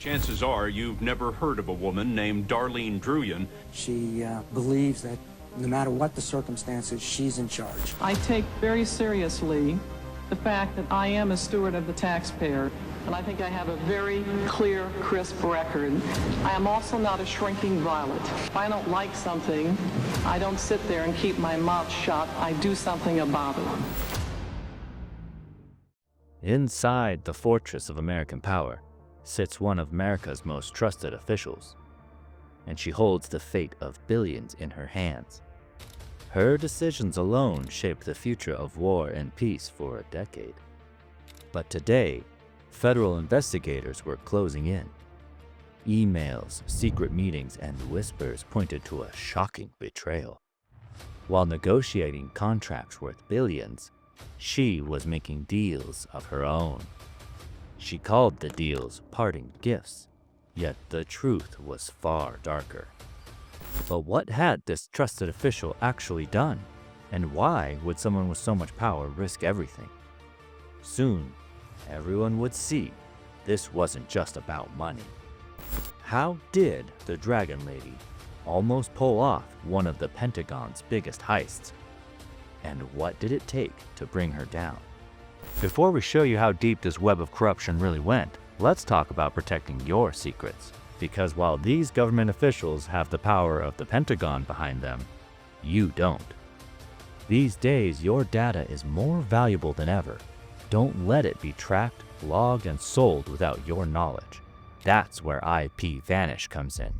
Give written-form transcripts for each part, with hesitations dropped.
Chances are you've never heard of a woman named Darlene Druyan. She believes that no matter what the circumstances, she's in charge. I take very seriously the fact that I am a steward of the taxpayer, and I think I have a very clear, crisp record. I am also not a shrinking violet. If I don't like something, I don't sit there and keep my mouth shut. I do something about it. Inside the fortress of American power sits one of America's most trusted officials, and she holds the fate of billions in her hands. Her decisions alone shaped the future of war and peace for a decade. But today, federal investigators were closing in. Emails, secret meetings, and whispers pointed to a shocking betrayal. While negotiating contracts worth billions, she was making deals of her own. She called the deals parting gifts, yet the truth was far darker. But what had this trusted official actually done? And why would someone with so much power risk everything? Soon, everyone would see this wasn't just about money. How did the Dragon Lady almost pull off one of the Pentagon's biggest heists? And what did it take to bring her down? Before we show you how deep this web of corruption really went, let's talk about protecting your secrets. Because while these government officials have the power of the Pentagon behind them, you don't. These days, your data is more valuable than ever. Don't let it be tracked, logged, and sold without your knowledge. That's where IPVanish comes in.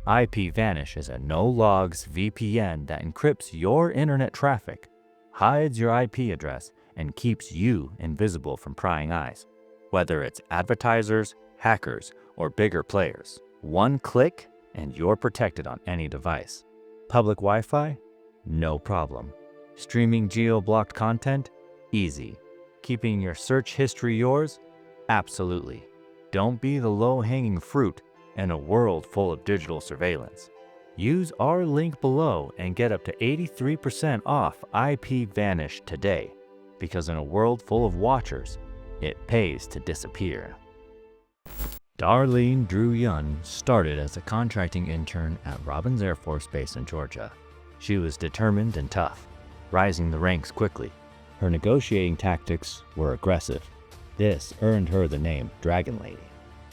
IPVanish is a no-logs VPN that encrypts your internet traffic, hides your IP address, and keeps you invisible from prying eyes. Whether it's advertisers, hackers, or bigger players, one click and you're protected on any device. Public Wi-Fi? No problem. Streaming geo-blocked content? Easy. Keeping your search history yours? Absolutely. Don't be the low-hanging fruit in a world full of digital surveillance. Use our link below and get up to 83% off IPVanish today, because in a world full of watchers, it pays to disappear. Darlene Druyan started as a contracting intern at Robins Air Force Base in Georgia. She was determined and tough, rising the ranks quickly. Her negotiating tactics were aggressive. This earned her the name Dragon Lady.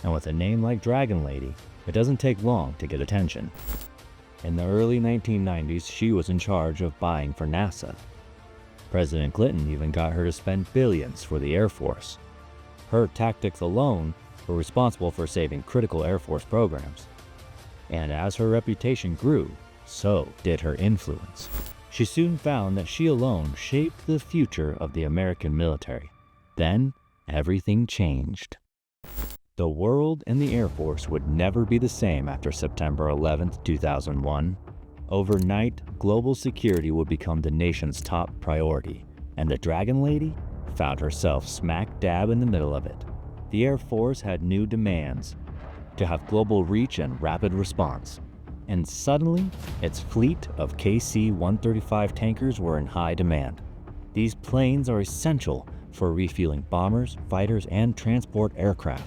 And with a name like Dragon Lady, it doesn't take long to get attention. In the early 1990s, she was in charge of buying for NASA. President Clinton even got her to spend billions for the Air Force. Her tactics alone were responsible for saving critical Air Force programs. And as her reputation grew, so did her influence. She soon found that she alone shaped the future of the American military. Then, everything changed. The world and the Air Force would never be the same after September 11, 2001. Overnight, global security would become the nation's top priority, and the Dragon Lady found herself smack dab in the middle of it. The Air Force had new demands to have global reach and rapid response. And suddenly, its fleet of KC-135 tankers were in high demand. These planes are essential for refueling bombers, fighters, and transport aircraft.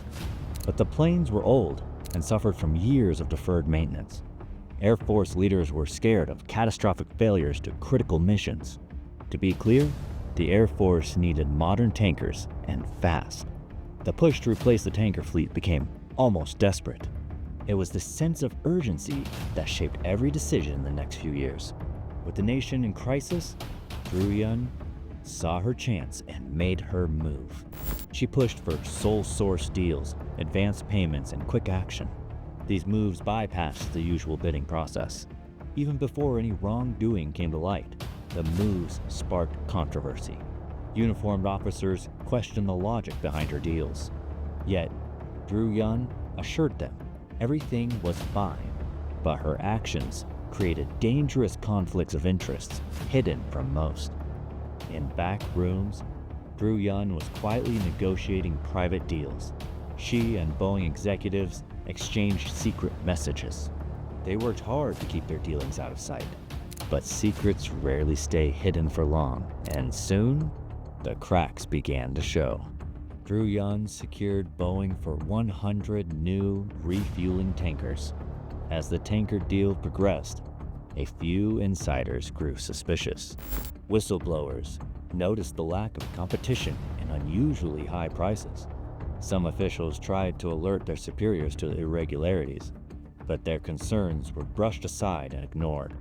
But the planes were old and suffered from years of deferred maintenance. Air Force leaders were scared of catastrophic failures to critical missions. To be clear, the Air Force needed modern tankers, and fast. The push to replace the tanker fleet became almost desperate. It was the sense of urgency that shaped every decision in the next few years. With the nation in crisis, Druyan saw her chance and made her move. She pushed for sole source deals, advanced payments, and quick action. These moves bypassed the usual bidding process. Even before any wrongdoing came to light, the moves sparked controversy. Uniformed officers questioned the logic behind her deals. Yet, Druyan assured them everything was fine, but her actions created dangerous conflicts of interest hidden from most. In back rooms, Druyan was quietly negotiating private deals. She and Boeing executives exchanged secret messages. They worked hard to keep their dealings out of sight. But secrets rarely stay hidden for long, and soon, the cracks began to show. Drew Young secured Boeing for 100 new refueling tankers. As the tanker deal progressed, a few insiders grew suspicious. Whistleblowers noticed the lack of competition and unusually high prices. Some officials tried to alert their superiors to the irregularities, but their concerns were brushed aside and ignored.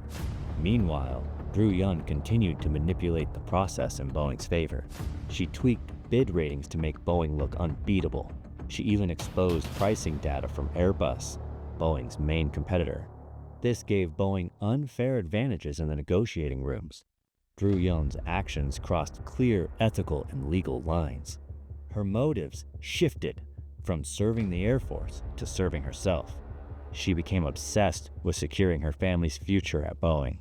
Meanwhile, Drew Young continued to manipulate the process in Boeing's favor. She tweaked bid ratings to make Boeing look unbeatable. She even exposed pricing data from Airbus, Boeing's main competitor. This gave Boeing unfair advantages in the negotiating rooms. Drew Young's actions crossed clear ethical and legal lines. Her motives shifted from serving the Air Force to serving herself. She became obsessed with securing her family's future at Boeing.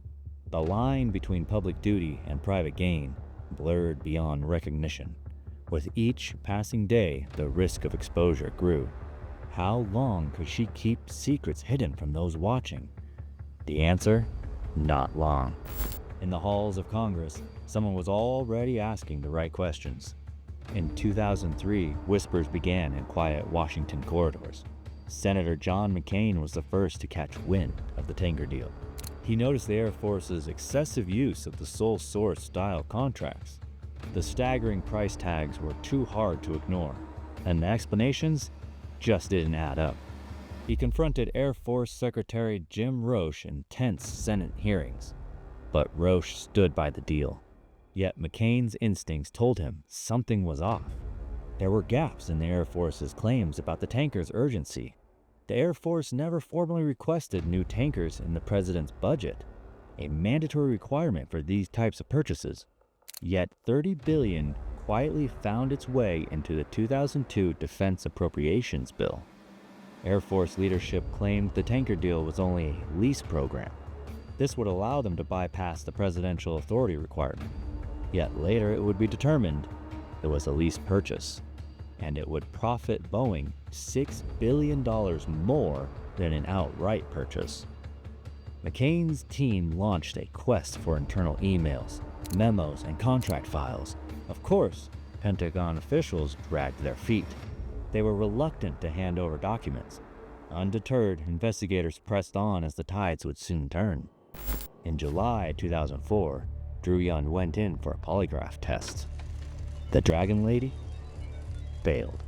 The line between public duty and private gain blurred beyond recognition. With each passing day, the risk of exposure grew. How long could she keep secrets hidden from those watching? The answer? Not long. In the halls of Congress, someone was already asking the right questions. In 2003, whispers began in quiet Washington corridors. Senator John McCain was the first to catch wind of the tanker deal. He noticed the Air Force's excessive use of the sole source style contracts. The staggering price tags were too hard to ignore, and the explanations just didn't add up. He confronted Air Force Secretary Jim Roche in tense Senate hearings, but Roche stood by the deal. Yet McCain's instincts told him something was off. There were gaps in the Air Force's claims about the tanker's urgency. The Air Force never formally requested new tankers in the president's budget, a mandatory requirement for these types of purchases. Yet $30 billion quietly found its way into the 2002 Defense Appropriations Bill. Air Force leadership claimed the tanker deal was only a lease program. This would allow them to bypass the presidential authority requirement. Yet later it would be determined it was a lease purchase, and it would profit Boeing $6 billion more than an outright purchase. McCain's team launched a quest for internal emails, memos, and contract files. Of course, Pentagon officials dragged their feet. They were reluctant to hand over documents. Undeterred, investigators pressed on as the tides would soon turn. In July 2004, Drew Young went in for a polygraph test. The Dragon Lady failed.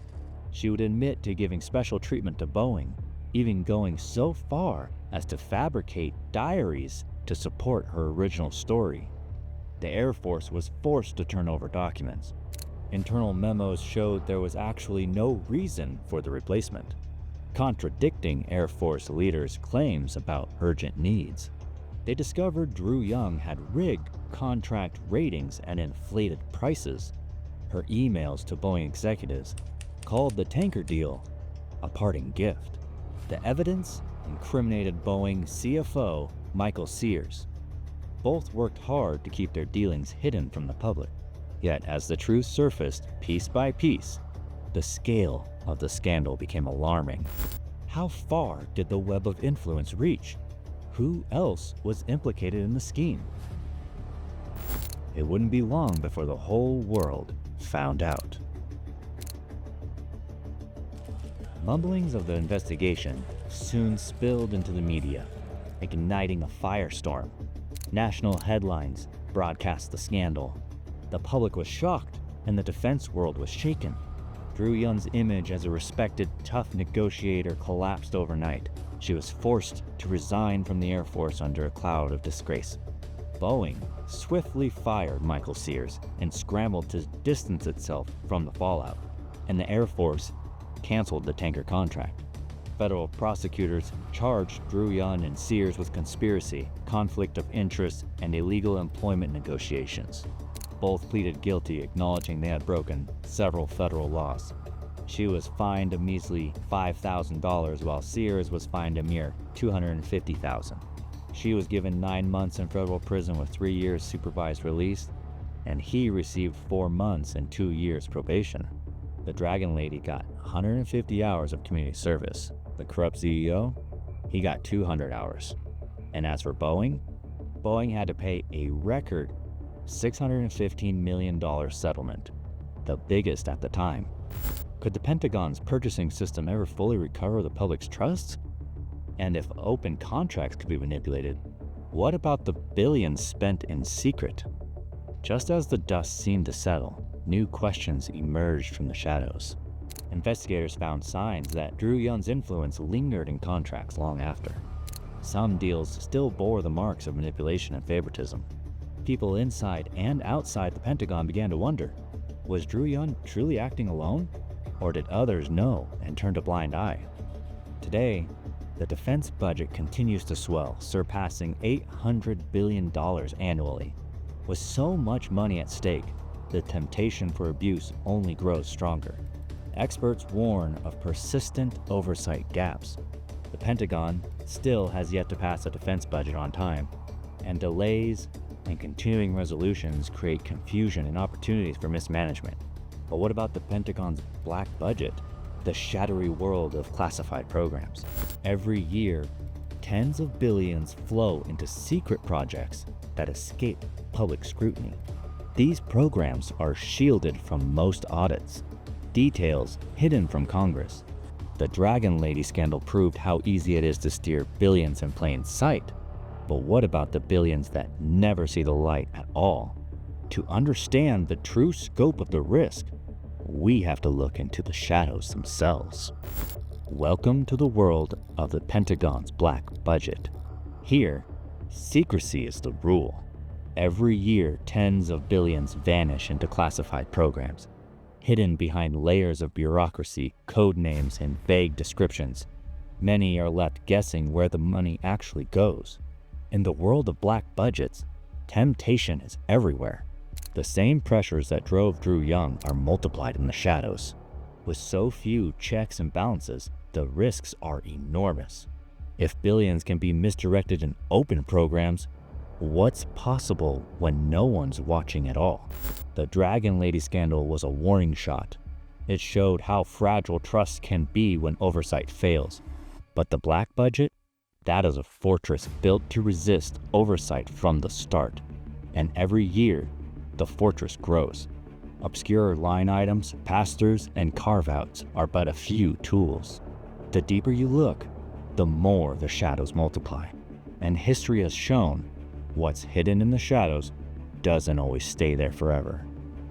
She would admit to giving special treatment to Boeing, even going so far as to fabricate diaries to support her original story. The Air Force was forced to turn over documents. Internal memos showed there was actually no reason for the replacement, contradicting Air Force leaders' claims about urgent needs. They discovered Drew Young had rigged contract ratings and inflated prices. Her emails to Boeing executives called the tanker deal a parting gift. The evidence incriminated Boeing CFO Michael Sears. Both worked hard to keep their dealings hidden from the public. Yet as the truth surfaced piece by piece, the scale of the scandal became alarming. How far did the web of influence reach? Who else was implicated in the scheme? It wouldn't be long before the whole world found out. Mumblings of the investigation soon spilled into the media, igniting a firestorm. National headlines broadcast the scandal. The public was shocked, and the defense world was shaken. Drew Young's image as a respected, tough negotiator collapsed overnight. She was forced to resign from the Air Force under a cloud of disgrace. Boeing swiftly fired Michael Sears and scrambled to distance itself from the fallout, and the Air Force canceled the tanker contract. Federal prosecutors charged Drew Young and Sears with conspiracy, conflict of interest, and illegal employment negotiations. Both pleaded guilty, acknowledging they had broken several federal laws. She was fined a measly $5,000, while Sears was fined a mere $250,000. She was given 9 months in federal prison with 3 years supervised release, and he received 4 months and 2 years probation. The Dragon Lady got 150 hours of community service. The corrupt CEO, he got 200 hours. And as for Boeing, Boeing had to pay a record $615 million settlement, the biggest at the time. Could the Pentagon's purchasing system ever fully recover the public's trust? And if open contracts could be manipulated, what about the billions spent in secret? Just as the dust seemed to settle, new questions emerged from the shadows. Investigators found signs that Drew Young's influence lingered in contracts long after. Some deals still bore the marks of manipulation and favoritism. People inside and outside the Pentagon began to wonder, was Drew Young truly acting alone? Or did others know and turned a blind eye? Today, the defense budget continues to swell, surpassing $800 billion annually. With so much money at stake, the temptation for abuse only grows stronger. Experts warn of persistent oversight gaps. The Pentagon still has yet to pass a defense budget on time, and delays and continuing resolutions create confusion and opportunities for mismanagement. But what about the Pentagon's black budget, the shadowy world of classified programs? Every year, tens of billions flow into secret projects that escape public scrutiny. These programs are shielded from most audits, details hidden from Congress. The Dragon Lady scandal proved how easy it is to steer billions in plain sight. But what about the billions that never see the light at all? To understand the true scope of the risk, we have to look into the shadows themselves. Welcome to the world of the Pentagon's black budget. Here, secrecy is the rule. Every year, tens of billions vanish into classified programs, hidden behind layers of bureaucracy, code names, and vague descriptions. Many are left guessing where the money actually goes. In the world of black budgets, temptation is everywhere. The same pressures that drove Drew Young are multiplied in the shadows. With so few checks and balances, the risks are enormous. If billions can be misdirected in open programs, what's possible when no one's watching at all? The Dragon Lady scandal was a warning shot. It showed how fragile trust can be when oversight fails. But the black budget? That is a fortress built to resist oversight from the start. And every year, the fortress grows. Obscure line items, pass-throughs, and carve-outs are but a few tools. The deeper you look, the more the shadows multiply. And history has shown what's hidden in the shadows doesn't always stay there forever.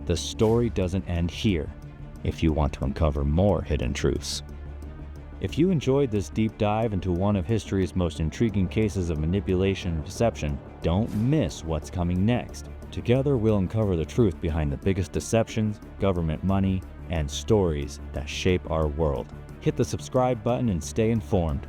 The story doesn't end here if you want to uncover more hidden truths. If you enjoyed this deep dive into one of history's most intriguing cases of manipulation and deception, don't miss what's coming next. Together we'll uncover the truth behind the biggest deceptions, government money, and stories that shape our world. Hit the subscribe button and stay informed.